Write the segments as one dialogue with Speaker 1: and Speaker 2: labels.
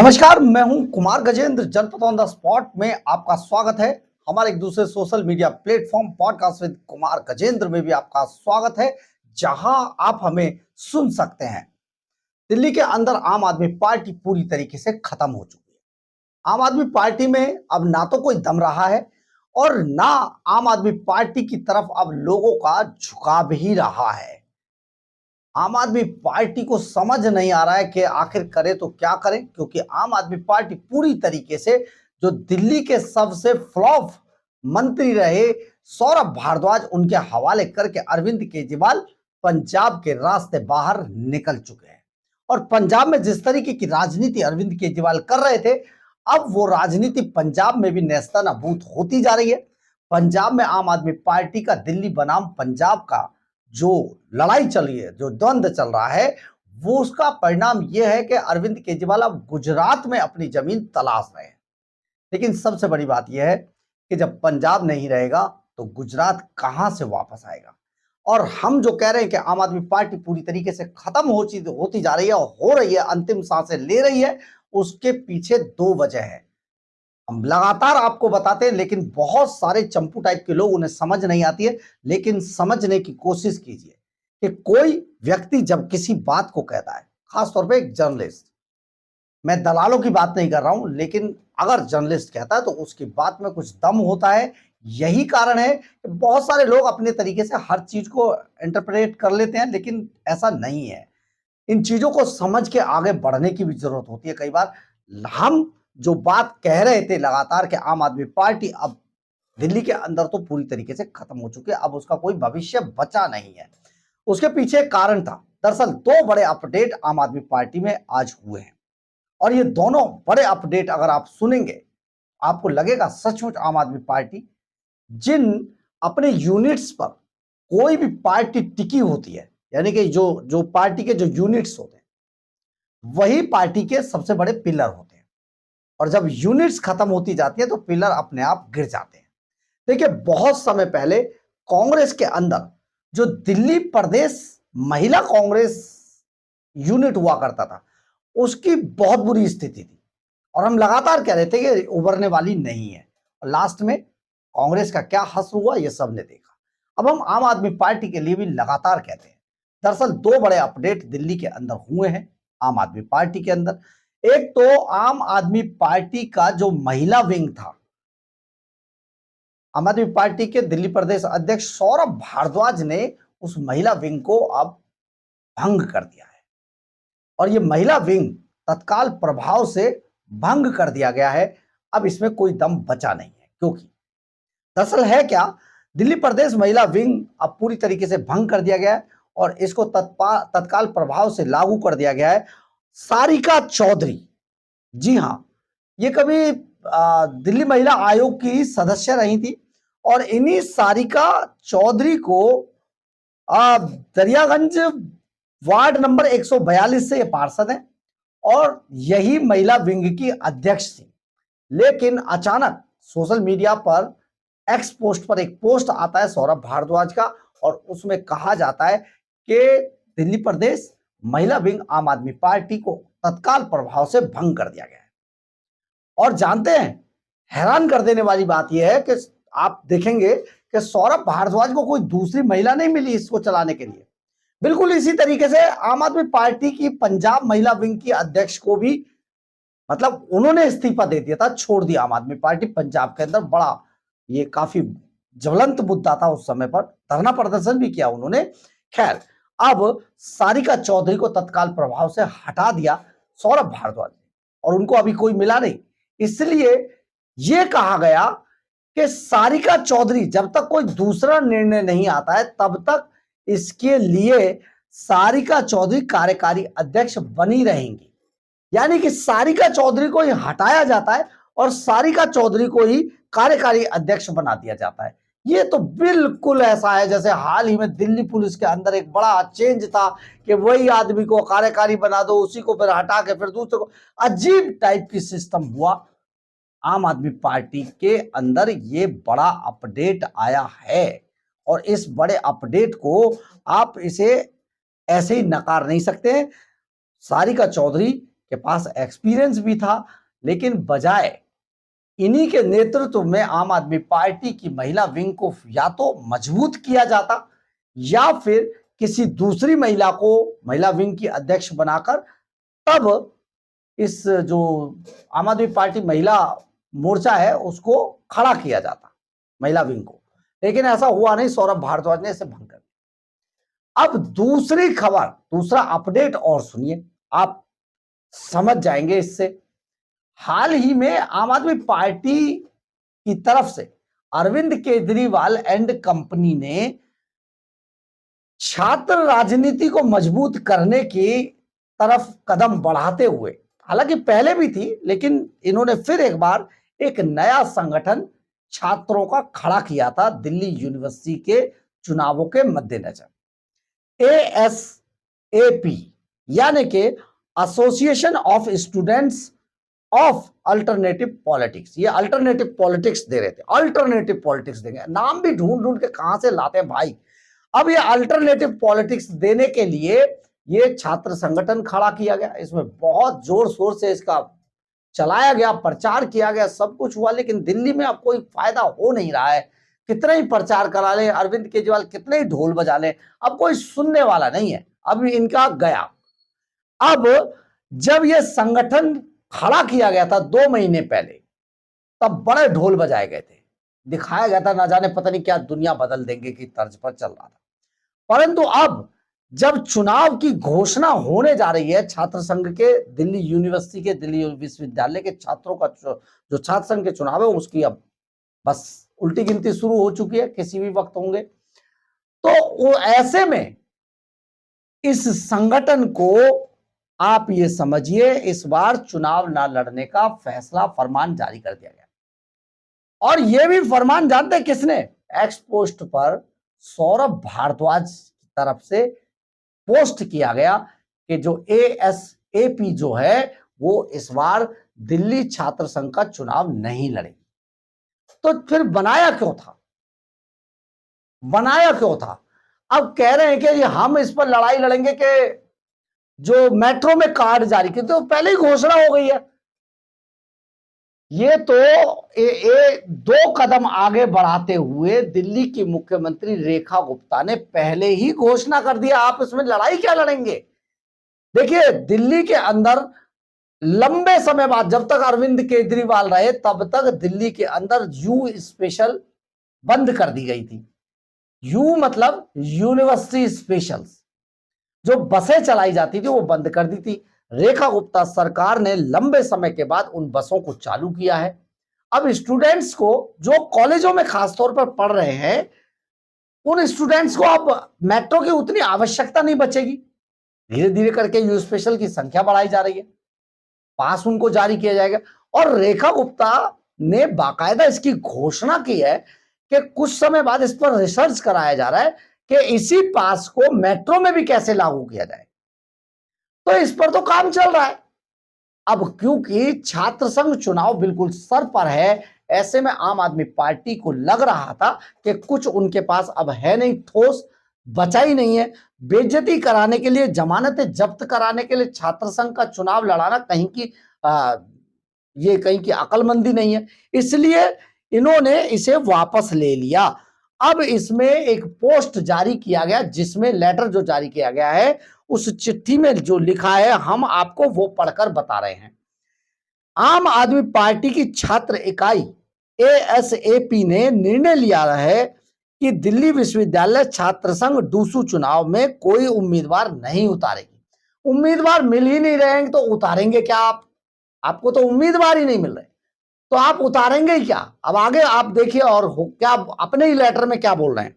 Speaker 1: नमस्कार, मैं हूं कुमार गजेंद्र। जनपद ऑन द स्पॉट में आपका स्वागत है। हमारे एक दूसरे social media platform podcast with Kumar Gajendra में भी आपका स्वागत है, जहां आप हमें सुन सकते हैं। दिल्ली के अंदर आम आदमी पार्टी पूरी तरीके से खत्म हो चुकी है। आम आदमी पार्टी में अब ना तो कोई दम रहा है और ना आम आदमी पार्टी की तरफ अब लोगों का झुकाव ही रहा है। आम आदमी पार्टी को समझ नहीं आ रहा है कि आखिर करे तो क्या करें, क्योंकि आम आदमी पार्टी पूरी तरीके से जो दिल्ली के सबसे फ्लॉप मंत्री रहे सौरभ भारद्वाज, उनके हवाले करके अरविंद केजरीवाल पंजाब के रास्ते बाहर निकल चुके हैं। और पंजाब में जिस तरीके की राजनीति अरविंद केजरीवाल कर रहे थे, अब वो राजनीति पंजाब में भी नेस्तनाबूद होती जा रही है। पंजाब में आम आदमी पार्टी का दिल्ली बनाम पंजाब का जो लड़ाई चल रही है, जो द्वंद्व चल रहा है, वो उसका परिणाम यह है कि अरविंद केजरीवाल अब गुजरात में अपनी जमीन तलाश रहे हैं। लेकिन सबसे बड़ी बात यह है कि जब पंजाब नहीं रहेगा तो गुजरात कहां से वापस आएगा। और हम जो कह रहे हैं कि आम आदमी पार्टी पूरी तरीके से खत्म होती जा रही है और हो रही है, अंतिम सांसें ले रही है, उसके पीछे दो वजह है। हम लगातार आपको बताते हैं, लेकिन बहुत सारे चंपू टाइप के लोग, उन्हें समझ नहीं आती है। लेकिन समझने की कोशिश कीजिए कि कोई व्यक्ति जब किसी बात को कहता है, खासतौर पे एक जर्नलिस्ट, मैं दलालों की बात नहीं कर रहा हूं, लेकिन अगर जर्नलिस्ट कहता है तो उसकी बात में कुछ दम होता है। यही कारण है कि बहुत सारे लोग अपने तरीके से हर चीज को इंटरप्रेट कर लेते हैं, लेकिन ऐसा नहीं है। इन चीजों को समझ के आगे बढ़ने की भी जरूरत होती है। कई बार हम जो बात कह रहे थे लगातार कि आम आदमी पार्टी अब दिल्ली के अंदर तो पूरी तरीके से खत्म हो चुकी है, अब उसका कोई भविष्य बचा नहीं है, उसके पीछे एक कारण था। दरअसल दो बड़े अपडेट आम आदमी पार्टी में आज हुए हैं, और ये दोनों बड़े अपडेट अगर आप सुनेंगे, आपको लगेगा सचमुच आम आदमी पार्टी, जिन अपने यूनिट्स पर कोई भी पार्टी टिकी होती है, यानी कि जो जो पार्टी के जो यूनिट्स होते हैं, वही पार्टी के सबसे बड़े पिलर होते हैं। और जब यूनिट्स खत्म होती जाती है तो पिलर अपने आप गिर जाते हैं। देखिए, बहुत समय पहले कांग्रेस के अंदर जो दिल्ली प्रदेश महिला कांग्रेस यूनिट हुआ करता था, उसकी बहुत बुरी स्थिति थी और हम लगातार कह रहे थे कि उभरने वाली नहीं है। और लास्ट में कांग्रेस का क्या हश्र हुआ, ये सबने देखा। अब हम आम आदमी पार्टी के लिए भी लगातार कहते हैं। दरअसल दो बड़े अपडेट दिल्ली के अंदर हुए हैं आम आदमी पार्टी के अंदर। एक तो आम आदमी पार्टी का जो महिला विंग था, आम आदमी पार्टी के दिल्ली प्रदेश अध्यक्ष सौरभ भारद्वाज ने उस महिला विंग को अब भंग कर दिया है। और ये महिला विंग तत्काल प्रभाव से भंग कर दिया गया है। अब इसमें कोई दम बचा नहीं है, क्योंकि दरअसल है क्या, दिल्ली प्रदेश महिला विंग अब पूरी तरीके से भंग कर दिया गया है और इसको तत्काल प्रभाव से लागू कर दिया गया है। सारिका चौधरी, जी हां, ये कभी दिल्ली महिला आयोग की सदस्य रही थी और इन्हीं सारिका चौधरी को दरियागंज वार्ड नंबर 142 से ये पार्षद हैं और यही महिला विंग की अध्यक्ष थी। लेकिन अचानक सोशल मीडिया पर एक्स पोस्ट पर एक पोस्ट आता है सौरभ भारद्वाज का, और उसमें कहा जाता है कि दिल्ली प्रदेश महिला विंग आम आदमी पार्टी को तत्काल प्रभाव से भंग कर दिया गया है। और जानते हैं, हैरान कर देने वाली बात यह है कि आप देखेंगे कि सौरभ भारद्वाज को कोई दूसरी महिला नहीं मिली इसको चलाने के लिए। बिल्कुल इसी तरीके से आम आदमी पार्टी की पंजाब महिला विंग की अध्यक्ष को भी, मतलब उन्होंने इस्तीफा दे दिया था, छोड़ दिया आम आदमी पार्टी पंजाब के अंदर। बड़ा ये काफी ज्वलंत मुद्दा था उस समय पर, धरना प्रदर्शन भी किया उन्होंने। खैर, अब सारिका चौधरी को तत्काल प्रभाव से हटा दिया सौरभ भारद्वाज ने और उनको अभी कोई मिला नहीं। इसलिए यह कहा गया कि सारिका चौधरी जब तक कोई दूसरा निर्णय नहीं आता है, तब तक इसके लिए सारिका चौधरी कार्यकारी अध्यक्ष बनी रहेंगी। यानी कि सारिका चौधरी को ही हटाया जाता है और सारिका चौधरी को ही कार्यकारी अध्यक्ष बना दिया जाता है। ये तो बिल्कुल ऐसा है जैसे हाल ही में दिल्ली पुलिस के अंदर एक बड़ा चेंज था कि वही आदमी को कार्यकारी बना दो, उसी को फिर हटा के फिर दूसरे को। अजीब टाइप की सिस्टम हुआ आम आदमी पार्टी के अंदर। ये बड़ा अपडेट आया है और इस बड़े अपडेट को आप इसे ऐसे ही नकार नहीं सकते। सारिका चौधरी के पास एक्सपीरियंस भी था, लेकिन बजाय इन्हीं के नेतृत्व में आम आदमी पार्टी की महिला विंग को या तो मजबूत किया जाता या फिर किसी दूसरी महिला को महिला विंग की अध्यक्ष बनाकर तब इस जो आम आदमी पार्टी महिला मोर्चा है उसको खड़ा किया जाता, महिला विंग को। लेकिन ऐसा हुआ नहीं, सौरभ भारद्वाज ने इसे भंग कर दिया। अब दूसरी खबर, दूसरा अपडेट और सुनिए, आप समझ जाएंगे इससे। हाल ही में आम आदमी पार्टी की तरफ से अरविंद केजरीवाल एंड कंपनी ने छात्र राजनीति को मजबूत करने की तरफ कदम बढ़ाते हुए, हालांकि पहले भी थी, लेकिन इन्होंने फिर एक बार एक नया संगठन छात्रों का खड़ा किया था दिल्ली यूनिवर्सिटी के चुनावों के मद्देनजर। ASAP यानी कि association of students of alternative politics, ये अल्टरनेटिव पॉलिटिक्स दे रहे थे, अल्टरनेटिव पॉलिटिक्स देंगे, नाम भी ढूंढ ढूंढ के कहां से लाते हैं भाई। अब ये अल्टरनेटिव पॉलिटिक्स देने के लिए ये छात्र संगठन खड़ा किया गया, इसमें बहुत जोर शोर से इसका चलाया गया, प्रचार किया गया, सब कुछ हुआ, लेकिन दिल्ली में अब कोई फायदा हो नहीं रहा है। कितना ही प्रचार करा ले अरविंद केजरीवाल, कितने ही ढोल बजा ले, अब कोई सुनने वाला नहीं है, अब इनका गया। अब जब ये संगठन खड़ा किया गया था 2 महीने पहले, तब बड़े ढोल बजाए गए थे, दिखाया गया था ना जाने पता नहीं क्या दुनिया बदल देंगे की तर्ज पर चल रहा था। परंतु अब जब चुनाव की घोषणा होने जा रही है, छात्र संघ के दिल्ली यूनिवर्सिटी के, दिल्ली विश्वविद्यालय के छात्रों का जो छात्र संघ के चुनाव है उसकी अब बस उल्टी गिनती शुरू हो चुकी है, किसी भी वक्त होंगे। तो वो ऐसे में इस संगठन को आप ये समझिए इस बार चुनाव ना लड़ने का फैसला, फरमान जारी कर दिया गया। और ये भी फरमान जानते हैं किसने? एक्स पोस्ट पर सौरभ भारद्वाज की तरफ से पोस्ट किया गया कि जो ASAP जो है वो इस बार दिल्ली छात्र संघ का चुनाव नहीं लड़ेगी। तो फिर बनाया क्यों था? बनाया क्यों था? अब कह रहे हैं कि हम इस पर लड़ाई लड़ेंगे कि जो मेट्रो में कार्ड जारी किए, तो पहले ही घोषणा हो गई है। ये तो 2 कदम आगे बढ़ाते हुए दिल्ली की मुख्यमंत्री रेखा गुप्ता ने पहले ही घोषणा कर दिया, आप इसमें लड़ाई क्या लड़ेंगे। देखिए दिल्ली के अंदर लंबे समय बाद, जब तक अरविंद केजरीवाल रहे तब तक दिल्ली के अंदर यू स्पेशल बंद कर दी गई थी। यू मतलब यूनिवर्सिटी स्पेशल्स, जो बसें चलाई जाती थी वो बंद कर दी थी। रेखा गुप्ता सरकार ने लंबे समय के बाद उन बसों को चालू किया है। अब स्टूडेंट्स को जो कॉलेजों में खासतौर पर पढ़ रहे हैं, उन स्टूडेंट्स को अब मेट्रो की उतनी आवश्यकता नहीं बचेगी। धीरे धीरे करके यू स्पेशल की संख्या बढ़ाई जा रही है, पास उनको जारी किया जाएगा। और रेखा गुप्ता ने बाकायदा इसकी घोषणा की है कि कुछ समय बाद इस पर रिसर्च कराया जा रहा है कि इसी पास को मेट्रो में भी कैसे लागू किया जाए। तो इस पर तो काम चल रहा है। अब क्योंकि छात्र संघ चुनाव बिल्कुल सर पर है, ऐसे में आम आदमी पार्टी को लग रहा था कि कुछ उनके पास अब है नहीं, ठोस बचा ही नहीं है। बेइज्जती कराने के लिए, जमानतें जब्त कराने के लिए छात्र संघ का चुनाव लड़ाना कहीं की ये कहीं की अकलमंदी नहीं है, इसलिए इन्होंने इसे वापस ले लिया। अब इसमें एक पोस्ट जारी किया गया, जिसमें लेटर जो जारी किया गया है उस चिट्ठी में जो लिखा है हम आपको वो पढ़कर बता रहे हैं। आम आदमी पार्टी की छात्र इकाई ASAP ने निर्णय लिया है कि दिल्ली विश्वविद्यालय छात्र संघ डूसू चुनाव में कोई उम्मीदवार नहीं उतारेगी। उम्मीदवार मिल ही नहीं रहे हैं तो उतारेंगे क्या आप? आपको तो उम्मीदवार ही नहीं मिल रहे, तो आप उतारेंगे क्या? अब आगे आप देखिए और क्या अपने ही लेटर में क्या बोल रहे हैं।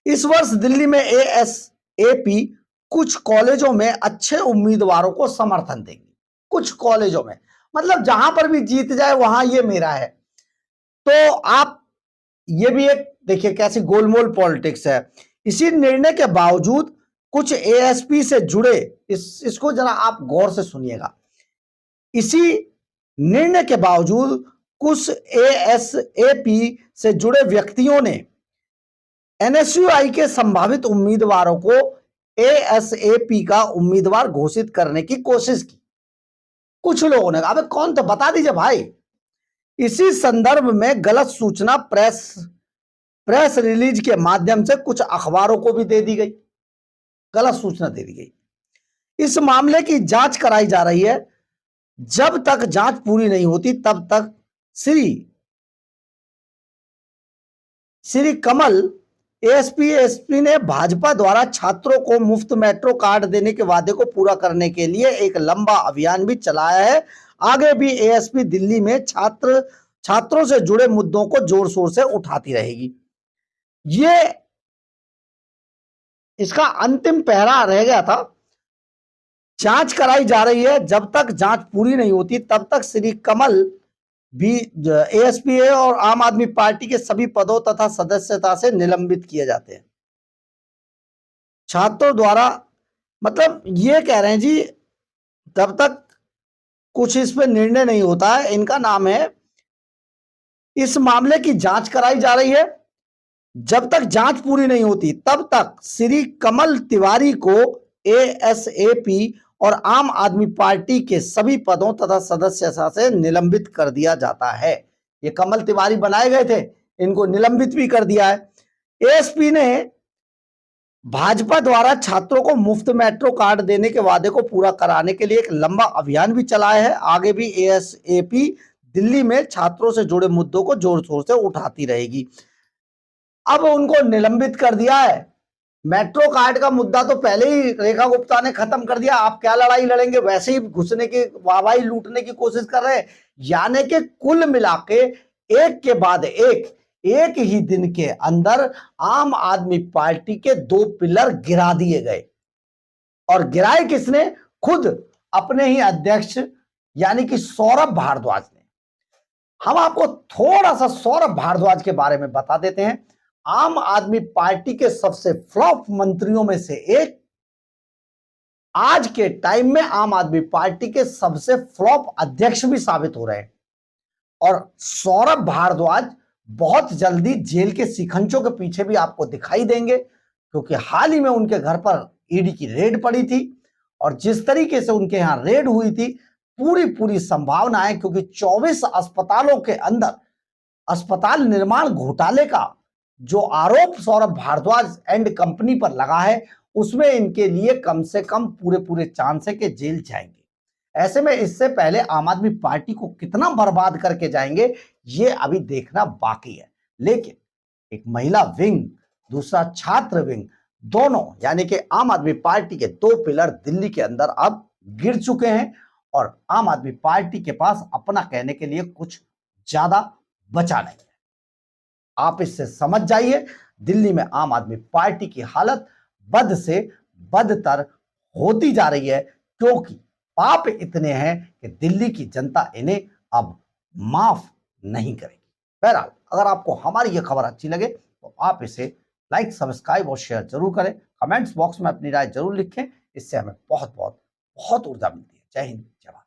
Speaker 1: इस वर्ष दिल्ली में ASAP कुछ कॉलेजों में अच्छे उम्मीदवारों को समर्थन देंगी। कुछ कॉलेजों में मतलब जहां पर भी जीत जाए वहां ये मेरा है। तो आप ये भी एक देखिए कैसी गोलमोल पॉलिटिक्स है। इसी निर्णय के बावजूद कुछ ASP से जुड़े, इसको जरा आप गौर से सुनिएगा। इसी निर्णय के बावजूद कुछ ASAP से जुड़े व्यक्तियों ने NSUI के संभावित उम्मीदवारों को ASAP का उम्मीदवार घोषित करने की कोशिश की। कुछ लोगों ने, अबे कौन थे बता दीजिए भाई। इसी संदर्भ में गलत सूचना प्रेस रिलीज के माध्यम से कुछ अखबारों को भी दे दी गई, गलत सूचना दे दी गई। इस मामले की जांच कराई जा रही है। जब तक जांच पूरी नहीं होती तब तक श्री कमल एसपी ने भाजपा द्वारा छात्रों को मुफ्त मेट्रो कार्ड देने के वादे को पूरा करने के लिए एक लंबा अभियान भी चलाया है। आगे भी एएसपी दिल्ली में छात्रों से जुड़े मुद्दों को जोर शोर से उठाती रहेगी। ये इसका अंतिम पैरा रह गया था। जांच कराई जा रही है। जब तक जांच पूरी नहीं होती तब तक श्री कमल भी एएसपी और आम आदमी पार्टी के सभी पदों तथा सदस्यता से निलंबित किए जाते हैं। छात्रों द्वारा मतलब ये कह रहे हैं जी, तब तक कुछ इस पे निर्णय नहीं होता है। इनका नाम है, इस मामले की जांच कराई जा रही है। जब तक जांच पूरी नहीं होती तब तक श्री कमल तिवारी को एएसएपी और आम आदमी पार्टी के सभी पदों तथा सदस्यता से निलंबित कर दिया जाता है। ये कमल तिवारी बनाए गए थे, इनको निलंबित भी कर दिया है। एएसपी ने भाजपा द्वारा छात्रों को मुफ्त मेट्रो कार्ड देने के वादे को पूरा कराने के लिए एक लंबा अभियान भी चलाया है। आगे भी एएसएपी दिल्ली में छात्रों से जुड़े मुद्दों को जोर शोर से उठाती रहेगी। अब उनको निलंबित कर दिया है। मेट्रो कार्ड का मुद्दा तो पहले ही रेखा गुप्ता ने खत्म कर दिया। आप क्या लड़ाई लड़ेंगे, वैसे ही घुसने की वाहवाही लूटने की कोशिश कर रहे हैं। यानी कि कुल मिला के एक के बाद एक ही दिन के अंदर आम आदमी पार्टी के 2 पिलर गिरा दिए गए। और गिराए किसने? खुद अपने ही अध्यक्ष यानी कि सौरभ भारद्वाज ने। हम आपको थोड़ा सा सौरभ भारद्वाज के बारे में बता देते हैं। आम आदमी पार्टी के सबसे फ्लॉप मंत्रियों में से एक, आज के टाइम में आम आदमी पार्टी के सबसे फ्लॉप अध्यक्ष भी साबित हो रहे हैं। और सौरभ भारद्वाज बहुत जल्दी जेल के शिकंजों के पीछे भी आपको दिखाई देंगे, क्योंकि हाल ही में उनके घर पर ईडी की रेड पड़ी थी। और जिस तरीके से उनके यहां रेड हुई थी, पूरी संभावना है, क्योंकि 24 अस्पतालों के अंदर अस्पताल निर्माण घोटाले का जो आरोप सौरभ भारद्वाज एंड कंपनी पर लगा है, उसमें इनके लिए कम से कम पूरे चांस है कि जेल जाएंगे। ऐसे में इससे पहले आम आदमी पार्टी को कितना बर्बाद करके जाएंगे, ये अभी देखना बाकी है। लेकिन एक महिला विंग, दूसरा छात्र विंग, दोनों यानी कि आम आदमी पार्टी के 2 पिलर दिल्ली के अंदर अब गिर चुके हैं। और आम आदमी पार्टी के पास अपना कहने के लिए कुछ ज्यादा बचा नहीं है। आप इससे समझ जाइए, दिल्ली में आम आदमी पार्टी की हालत बद से बदतर होती जा रही है, क्योंकि पाप इतने हैं कि दिल्ली की जनता इन्हें अब माफ नहीं करेगी। बहरहाल, अगर आपको हमारी यह खबर अच्छी लगे तो आप इसे लाइक, सब्सक्राइब और शेयर जरूर करें। कमेंट्स बॉक्स में अपनी राय जरूर लिखें। इससे हमें बहुत ऊर्जा मिलती है। जय हिंद, जय भारत।